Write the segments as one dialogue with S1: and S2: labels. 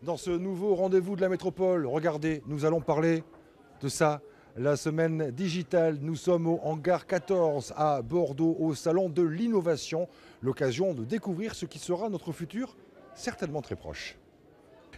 S1: dans ce nouveau rendez-vous de la métropole. Regardez, nous allons parler de ça, la semaine digitale. Nous sommes au hangar 14 à Bordeaux, au salon de l'innovation. L'occasion de découvrir ce qui sera notre futur, certainement très proche.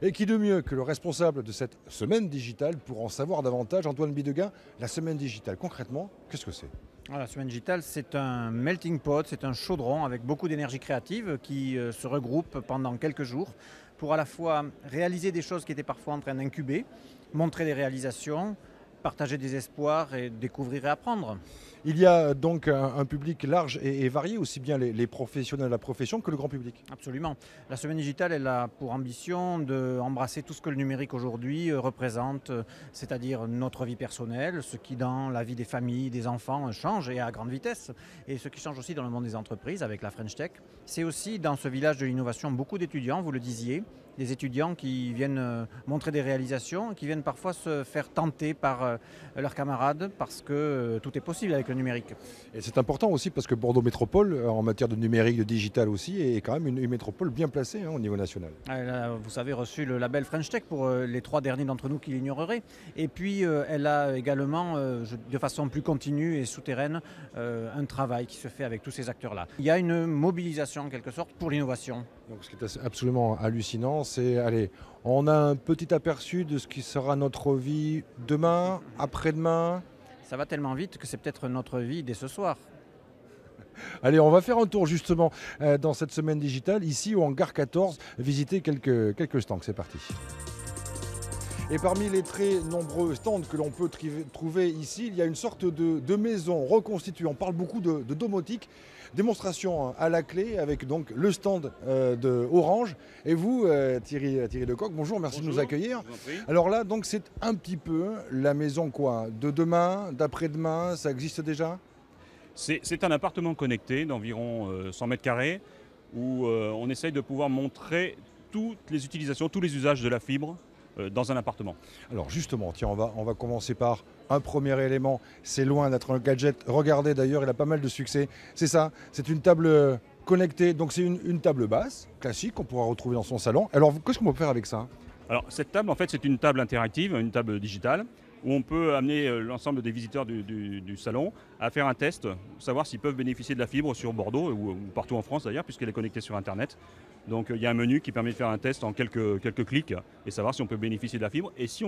S1: Et qui de mieux que le responsable de cette semaine digitale pour en savoir davantage, Antoine Bidegain, la semaine digitale, concrètement, qu'est-ce que c'est ?
S2: La semaine digitale, c'est un melting pot, c'est un chaudron avec beaucoup d'énergie créative qui se regroupe pendant quelques jours pour à la fois réaliser des choses qui étaient parfois en train d'incuber, montrer des réalisations, partager des espoirs et découvrir et apprendre.
S1: Il y a donc un public large et varié, aussi bien les professionnels de la profession que le grand public.
S2: Absolument. La semaine digitale, elle a pour ambition d'embrasser tout ce que le numérique aujourd'hui représente, c'est-à-dire notre vie personnelle, ce qui dans la vie des familles, des enfants change et à grande vitesse, et ce qui change aussi dans le monde des entreprises avec la French Tech. C'est aussi dans ce village de l'innovation beaucoup d'étudiants, vous le disiez, des étudiants qui viennent montrer des réalisations, qui viennent parfois se faire tenter par leurs camarades parce que tout est possible avec le numérique.
S1: Et c'est important aussi parce que Bordeaux Métropole, en matière de numérique, de digital aussi, est quand même une métropole bien placée au niveau national.
S2: Elle a, vous savez, reçu le label French Tech pour les 3 derniers d'entre nous qui l'ignoreraient. Et puis, elle a également, de façon plus continue et souterraine, un travail qui se fait avec tous ces acteurs-là. Il y a une mobilisation, en quelque sorte, pour l'innovation.
S1: Donc, ce qui est absolument hallucinant, c'est, allez, on a un petit aperçu de ce qui sera notre vie demain, après-demain.
S2: Ça va tellement vite que c'est peut-être notre vie dès ce soir.
S1: Allez, on va faire un tour justement dans cette semaine digitale, ici au hangar 14, visiter quelques stands. C'est parti. Et parmi les très nombreux stands que l'on peut trouver ici, il y a une sorte de maison reconstituée. On parle beaucoup de domotique. Démonstration à la clé avec donc le stand de Orange. Et vous, Thierry Lecoq, bonjour, merci de nous accueillir. Alors là, donc c'est un petit peu la maison quoi, de demain, d'après-demain, ça existe déjà ?
S3: C'est un appartement connecté d'environ 100 mètres carrés où on essaye de pouvoir montrer toutes les utilisations, tous les usages de la fibre dans un appartement.
S1: Alors justement, tiens, on va commencer par un premier élément. C'est loin d'être un gadget. Regardez d'ailleurs, il a pas mal de succès. C'est ça, c'est une table connectée. Donc c'est une table basse, classique, qu'on pourra retrouver dans son salon. Alors qu'est-ce qu'on peut faire avec ça ?
S3: Alors cette table, en fait, c'est une table interactive, une table digitale, où on peut amener l'ensemble des visiteurs du salon à faire un test, savoir s'ils peuvent bénéficier de la fibre sur Bordeaux ou partout en France d'ailleurs, puisqu'elle est connectée sur Internet. Donc il y a un menu qui permet de faire un test en quelques clics et savoir si on peut bénéficier de la fibre. Et si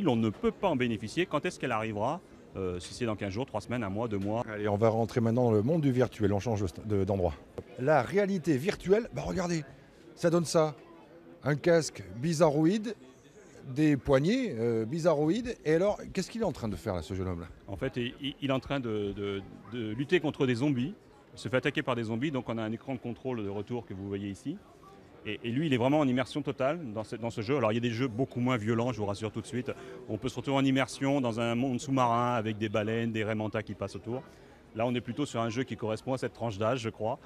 S3: l'on ne peut pas en bénéficier, quand est-ce qu'elle arrivera, si c'est dans 15 jours, 3 semaines, 1 mois, 2 mois.
S1: Allez, on va rentrer maintenant dans le monde du virtuel, on change d'endroit. La réalité virtuelle, regardez, ça donne ça. Un casque bizarroïde, des poignées bizarroïdes. Et alors, qu'est-ce qu'il est en train de faire là, ce jeune homme-là ?
S3: En fait, il est en train de lutter contre des zombies. Il se fait attaquer par des zombies, donc on a un écran de contrôle de retour que vous voyez ici. Et lui, il est vraiment en immersion totale dans ce jeu. Alors il y a des jeux beaucoup moins violents, je vous rassure tout de suite. On peut se retrouver en immersion dans un monde sous-marin avec des baleines, des raimentas qui passent autour. Là, on est plutôt sur un jeu qui correspond à cette tranche d'âge, je crois.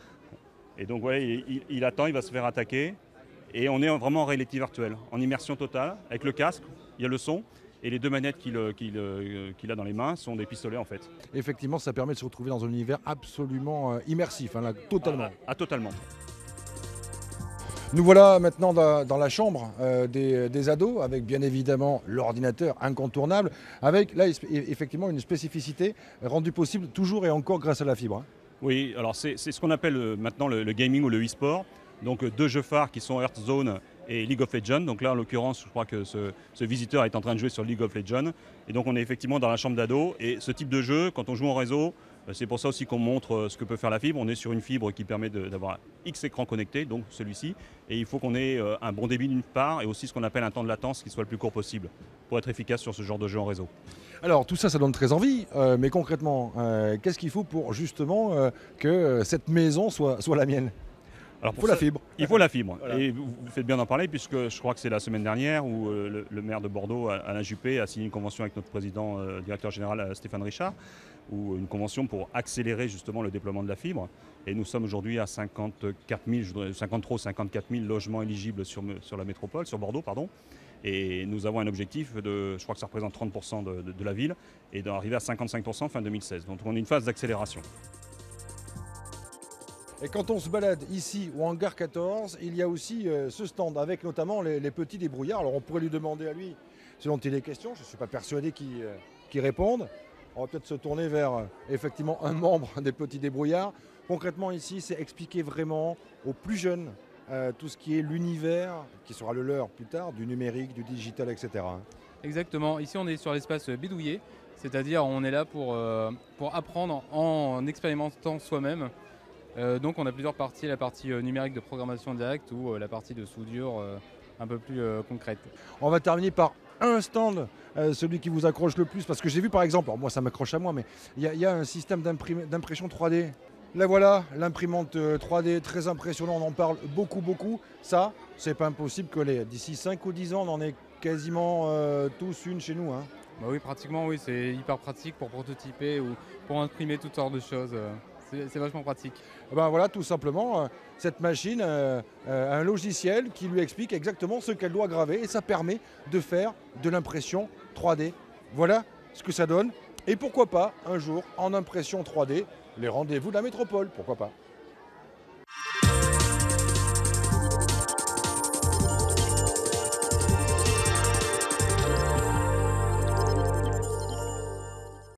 S3: Et donc, ouais, il attend, il va se faire attaquer. Et on est vraiment en réalité virtuelle, en immersion totale, avec le casque, il y a le son, et les 2 manettes qu'il a dans les mains sont des pistolets en fait.
S1: Effectivement, ça permet de se retrouver dans un univers absolument immersif, là, totalement.
S3: Totalement.
S1: Nous voilà maintenant dans la chambre des ados, avec bien évidemment l'ordinateur incontournable, avec là effectivement une spécificité rendue possible toujours et encore grâce à la fibre.
S3: Oui, alors c'est ce qu'on appelle maintenant le gaming ou le e-sport. Donc 2 jeux phares qui sont Hearthstone et League of Legends. Donc là, en l'occurrence, je crois que ce visiteur est en train de jouer sur League of Legends. Et donc on est effectivement dans la chambre d'ado. Et ce type de jeu, quand on joue en réseau, c'est pour ça aussi qu'on montre ce que peut faire la fibre. On est sur une fibre qui permet d'avoir X écrans connectés, donc celui-ci. Et il faut qu'on ait un bon débit d'une part et aussi ce qu'on appelle un temps de latence qui soit le plus court possible pour être efficace sur ce genre de jeu en réseau.
S1: Alors tout ça, ça donne très envie. Mais concrètement, qu'est-ce qu'il faut pour justement que cette maison soit la mienne ?
S3: Alors
S1: il faut la fibre.
S3: Il faut la fibre.
S1: Voilà.
S3: Et vous faites bien d'en parler puisque je crois que c'est la semaine dernière où le maire de Bordeaux, Alain Juppé, a signé une convention avec notre président, directeur général Stéphane Richard, ou une convention pour accélérer justement le déploiement de la fibre. Et nous sommes aujourd'hui à 54 000 logements éligibles sur la métropole, sur Bordeaux, pardon. Et nous avons un objectif je crois que ça représente 30% de la ville, et d'arriver à 55% fin 2016. Donc on est une phase d'accélération.
S1: Et quand on se balade ici ou en gare 14, il y a aussi ce stand avec notamment les petits débrouillards. Alors on pourrait lui demander à lui ce dont il est question, je ne suis pas persuadé qu'il réponde. On va peut-être se tourner vers effectivement un membre des petits débrouillards. Concrètement ici, c'est expliquer vraiment aux plus jeunes tout ce qui est l'univers, qui sera le leur plus tard, du numérique, du digital, etc.
S4: Exactement, ici on est sur l'espace bidouillé, c'est-à-dire on est là pour apprendre en expérimentant soi-même. Donc on a plusieurs parties, la partie numérique de programmation directe ou la partie de soudure un peu plus concrète.
S1: On va terminer par un stand, celui qui vous accroche le plus, parce que j'ai vu par exemple, alors moi ça m'accroche à moi, mais il y a un système d'impression 3D. Là voilà, l'imprimante 3D, très impressionnant, on en parle beaucoup. Ça, c'est pas impossible que d'ici 5 ou 10 ans, on en ait quasiment tous une chez nous. Hein.
S4: Bah oui, pratiquement oui, c'est hyper pratique pour prototyper ou pour imprimer toutes sortes de choses. C'est vachement pratique.
S1: Ben voilà, tout simplement, cette machine a un logiciel qui lui explique exactement ce qu'elle doit graver et ça permet de faire de l'impression 3D. Voilà ce que ça donne. Et pourquoi pas, un jour, en impression 3D, les rendez-vous de la métropole, pourquoi pas.